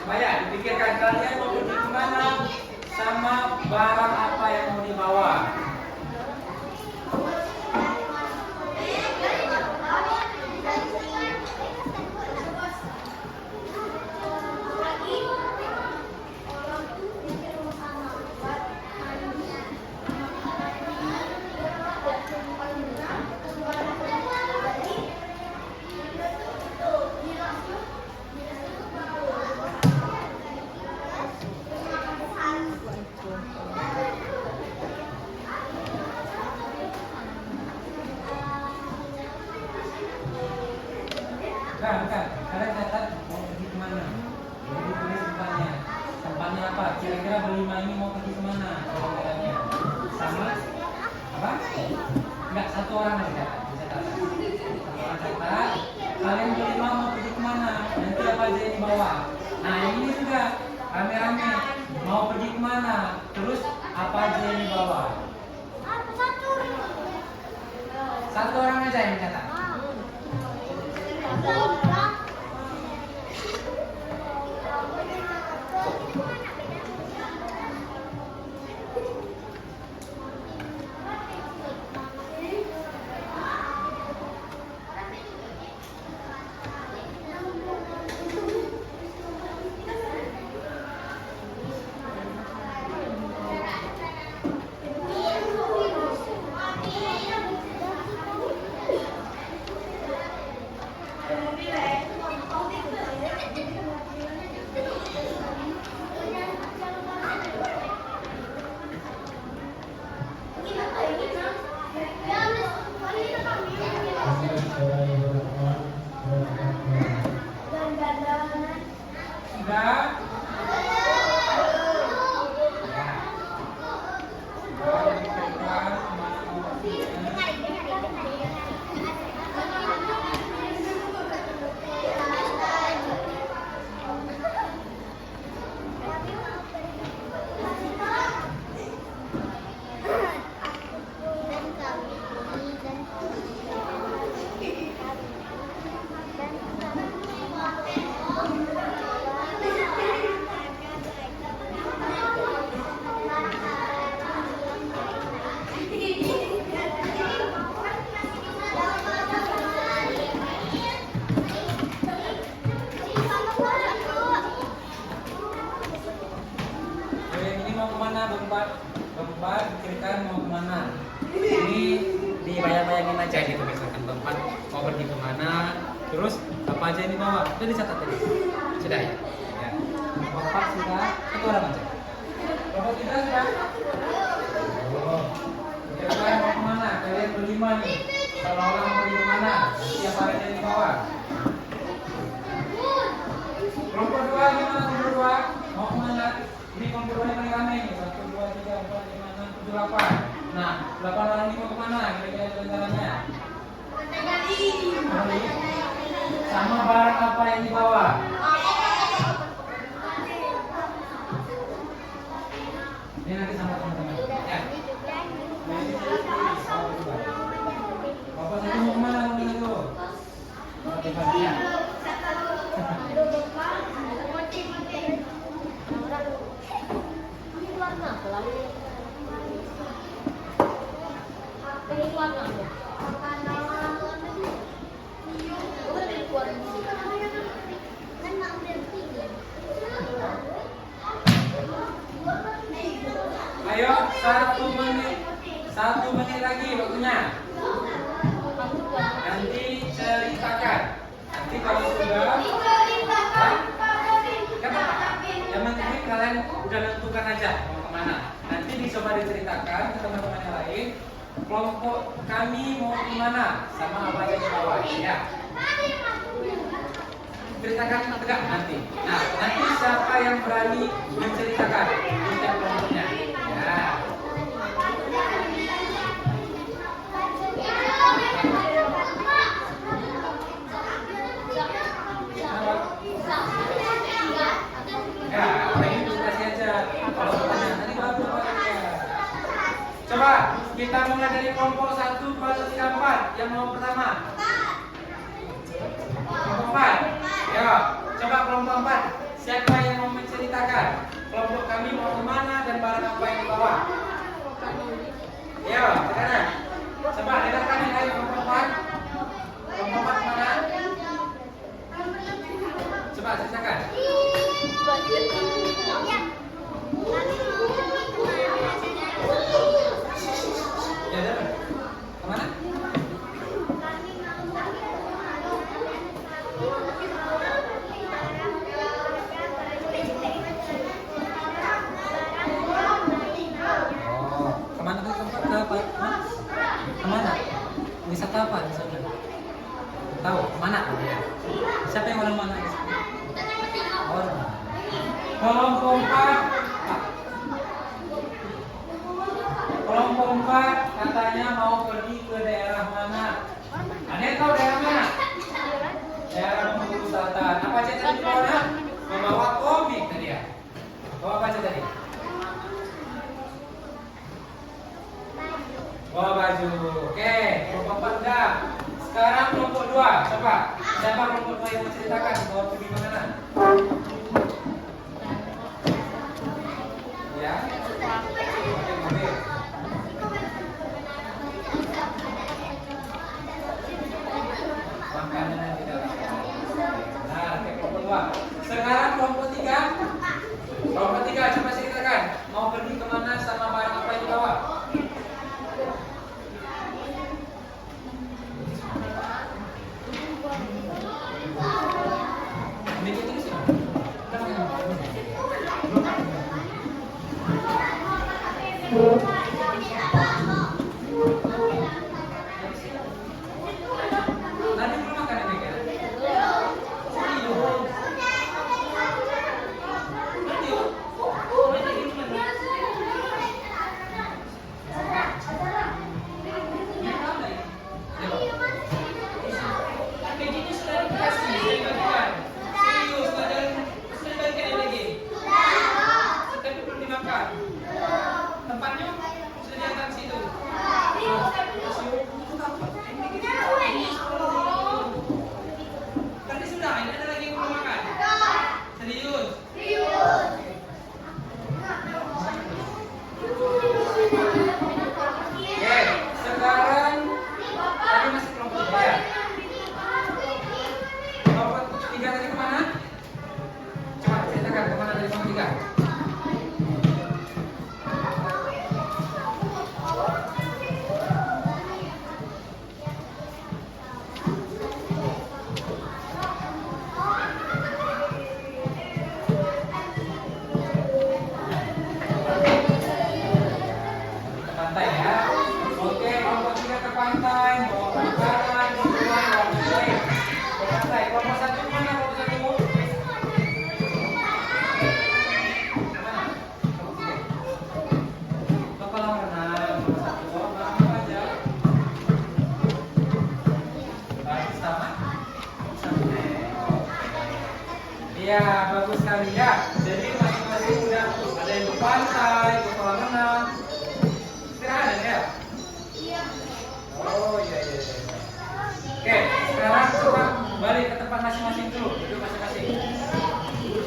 Coba ya, dipikirkan kalian mau pergi kemana, sama barang apa yang mau dibawa. Bukan. Kalian catat mau pergi kemana. Jadi ditulis tempatnya. Tempatnya apa? Kira-kira berlima ini mau pergi kemana? Kira-kiranya. Sama? Apa? Enggak, satu orang aja. Bisa catat. Satu orang catat. Kalian berlima mau pergi kemana? Nanti apa aja yang dibawa. Nah, yang ini juga. Rame-rame. Mau pergi kemana? Terus apa aja yang dibawa. Satu orang aja yang catat. Bempat dikirikan mau kemana? Ini dibayang-bayangin aja gitu, misalkan Bempat mau pergi kemana, terus apa aja yang dibawa? Sudah dicatat tadi? Sudah ya? Ya. Bempat sudah, satu orang aja. Bempat kita sudah? Oh. Dikirikan mau kemana? Kalian berlima nih. Kalau orang mau pergi kemana? Siapa aja yang dibawa? Kelompok dua gimana? Kelompok dua mau kemana? Ini kelompok dua yang paling ramai nih. 1, 2, 3, 4, 5, 6, 7, 8. Nah, 8 orang ini mau kemana? Kira-kira jalan-jalannya? Sama barang apa yang dibawa? Ini nanti sama teman-teman. Ya. Bapak satu mau kemana? Mau itu? Motivasinya. Ayo, 1 menit lagi waktunya. Nanti ceritakan. Nanti kalau sudah, yang penting kalian udah tentukan aja mau kemana. Nanti dicoba diceritakan ke teman-teman yang lain. Kelompok kami mau kemana sama apa yang dibawa ya. Ceritakan tegak nanti. Nah, nanti siapa yang berani menceritakan untuk kelompoknya? Ya. Ya, orang ini kasih aja. Kalau pertanyaan tadi baru ya. Coba kita mulai dari kelompok 1, 2, 3, 4. Yang mau pertama? Kelompok 4. Ya, coba kelompok 4. Siapa yang mau menceritakan kelompok kami mau kemana dan barang apa yang dibawa? Ya, sekarang. Coba dengarkan yang lain kelompok 4. Kelompok 4 mana? Coba ceritakan. Ya, dapat. Kemana? Oh, kemana tuh tempat ke apa? Kemana? Wisata apa di sana? Tahu? Kemana? Siapa yang orang mana? Orang. Kelompok 4. Kelompok 4 katanya mau pergi ke daerah mana? Anda tahu daerah mana? Daerah Bengkulu Selatan. Apa aja tadi bawa? Membawa komik tadi ya. Bawa apa aja tadi? Bawa baju. Oke, kelompok 4 udah. Sekarang kelompok 2. Coba. Siapa kelompok 2 yang menceritakan mau pergi ke mana? Ya. Makanan yang tidak nah, kelompok 2. Sekarang kelompok 3. Kelompok 3 coba ceritakan mau pergi kemana sama barang apa yang dibawa? Nanti belum makan ini kan? sekali ya. Jadi masing-masing udah ada yang ke pantai, ke kolam renang. Istirahat ya? Iya. Oh iya iya iya. Oke, sekarang coba balik ke tempat masing-masing dulu. Duduk masing-masing.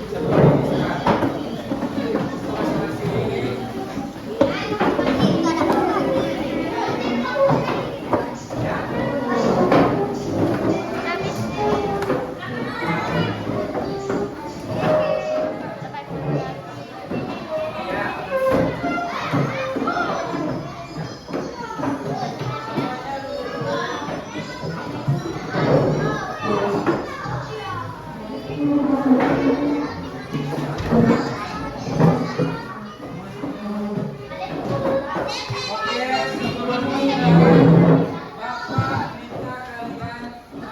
Satu lagi istirahat. Duduk masing-masing. Ya. Ya. Oke, sebelumnya Bapak minta kalian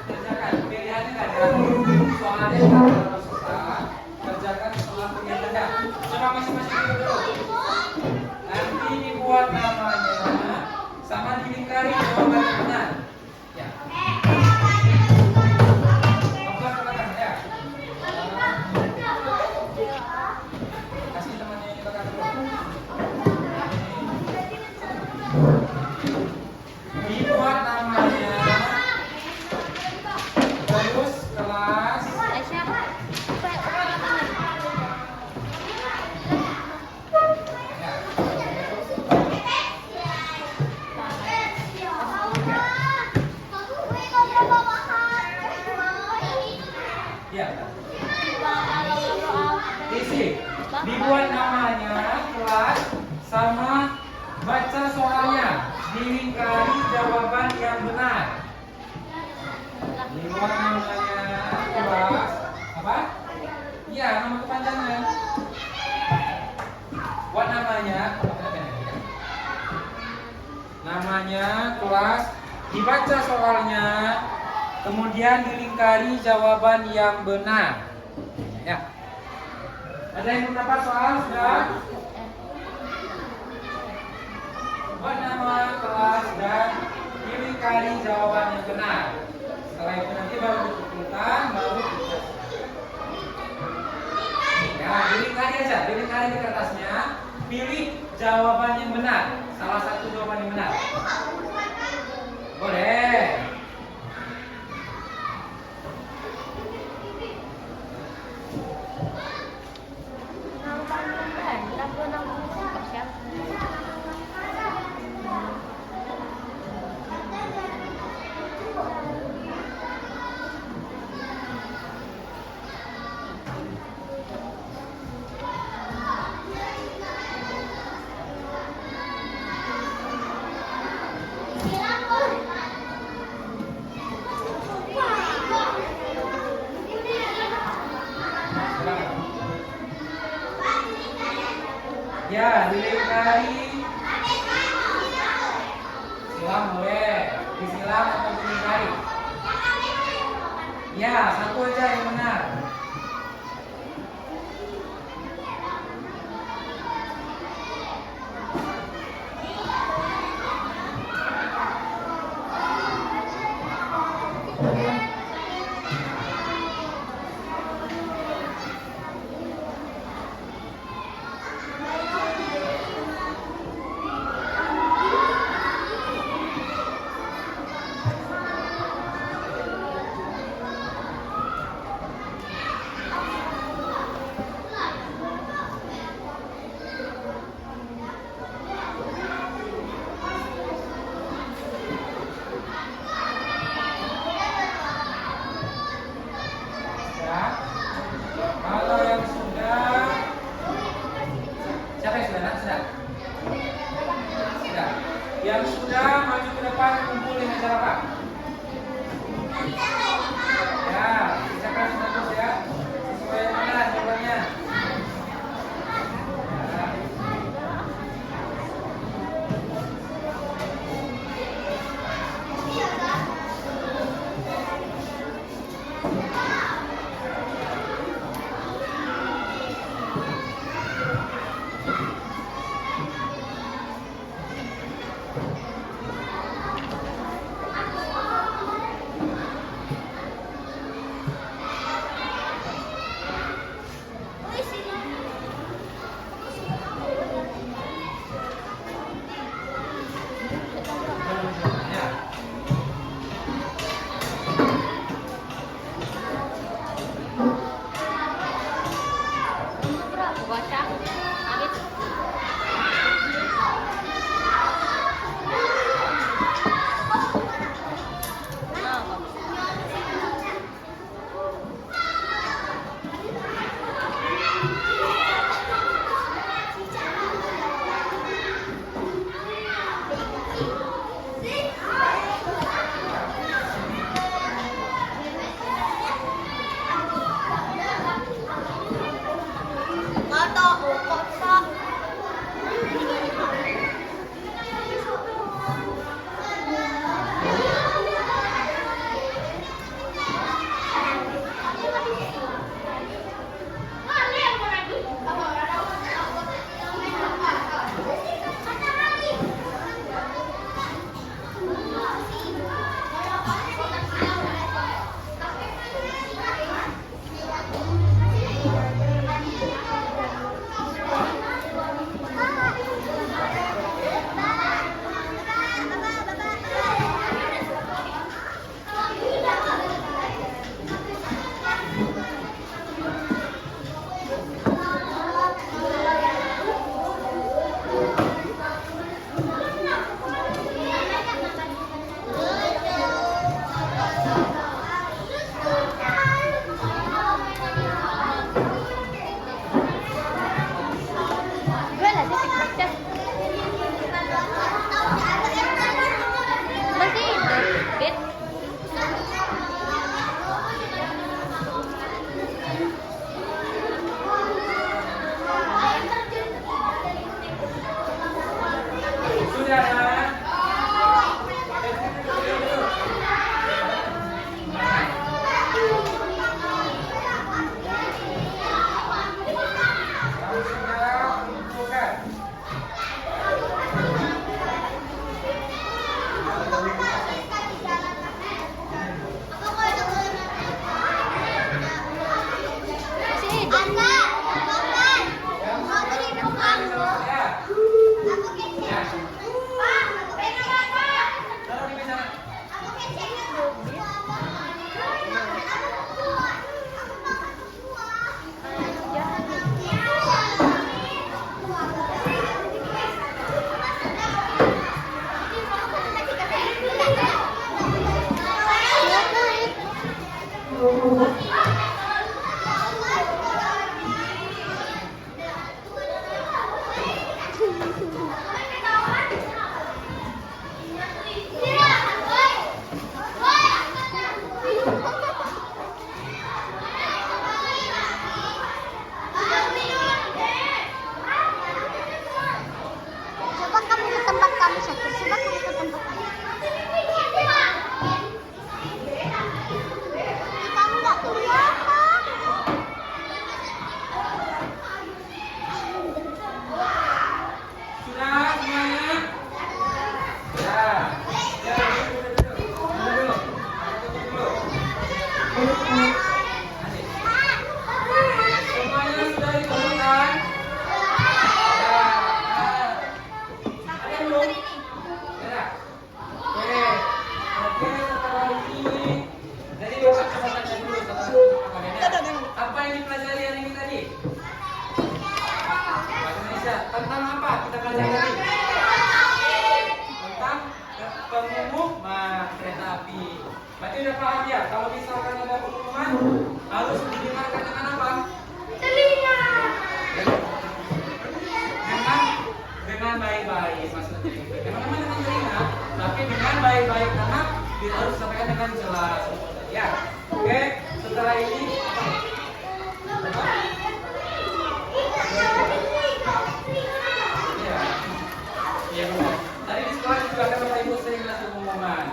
kerjakan. Pilihannya nggak ada. Soalnya kalau susah, kerjakan setelah kegiatannya. Coba masing-masing dulu. Nanti dibuat namanya sama dilingkari jawaban yang benar. Ya. Oke, silakan ya. Kasih temannya yang belakang dulu. Dibuat namanya, terus kelas. Ya, isi. Dibuat namanya, kelas, sama baca soalnya. Dilingkari jawaban yang benar. Dibuat namanya, kelas, apa? Iya, nama kepanjangan. Buat namanya, namanya, kelas, dibaca soalnya, kemudian dilingkari jawaban yang benar. Ya. Ada yang belum dapat soal sudah? Buat nama, kelas, dan dilingkari jawaban yang benar. Setelah itu nanti baru dikumpulkan, baru dicat. Ya, dilingkari aja, dilingkari di kertasnya. Pilih jawaban yang benar. Salah satu jawaban yang benar. Boleh. Ya, dilingkari. Silang boleh. Disilang atau dilingkari. Ya, satu aja yang benar. Kalau yang sudah, siapa yang sudah? Sudah? Sudah. Yang sudah maju ke depan kumpul di meja Bapak. Ya, siapa yang sudah terus ya? Sesuai yang mana jawabannya? Gue lah sih TikTok. Masih David. Sudah nak? Kamu sudah menentukan. Masih Ya. Taruh di meja. Coba kamu ke tempat kamu sakit. Coba kamu ke tempat kamu. Kamu nggak keluar, Pak. Sudah semuanya? Ya. Ya, duduk. Duduk. Duduk dulu. Semuanya sudah ditemukan? Ya. Ada belum? Ya. Oke. Oke, setelah ini. Jadi Bapak coba tanya dulu sama kakaknya. Apa yang dipelajari hari ini tadi? Bahasa Indonesia. Tentang apa kita pelajari tadi? Tentang pengumuman kereta api. Berarti udah paham ya? Kalau misalkan ada pengumuman harus didengarkan dengan apa? Telinga. Dengan baik-baik maksudnya gitu. Teman-teman dengan telinga, tapi dengan baik-baik karena kita harus sampaikan dengan jelas. Ya. Oke, setelah ini ya. Iya benar. Tadi di sekolah juga ada Bapak Ibu sering ngasih pengumuman.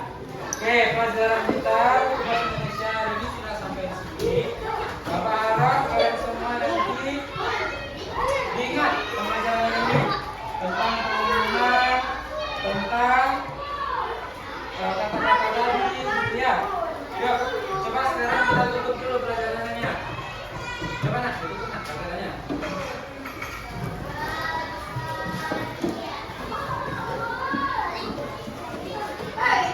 Oke, pelajaran kita bahasa Indonesia hari ini sudah sampai di sini. Bapak harap kalian semua nanti diingat pembelajaran ini tentang pengumuman, tentang kata-kata tadi, ya. Yuk, coba sekarang kita tutup dulu pelajarannya. Coba nak, tutup nak pelajarannya. Bye.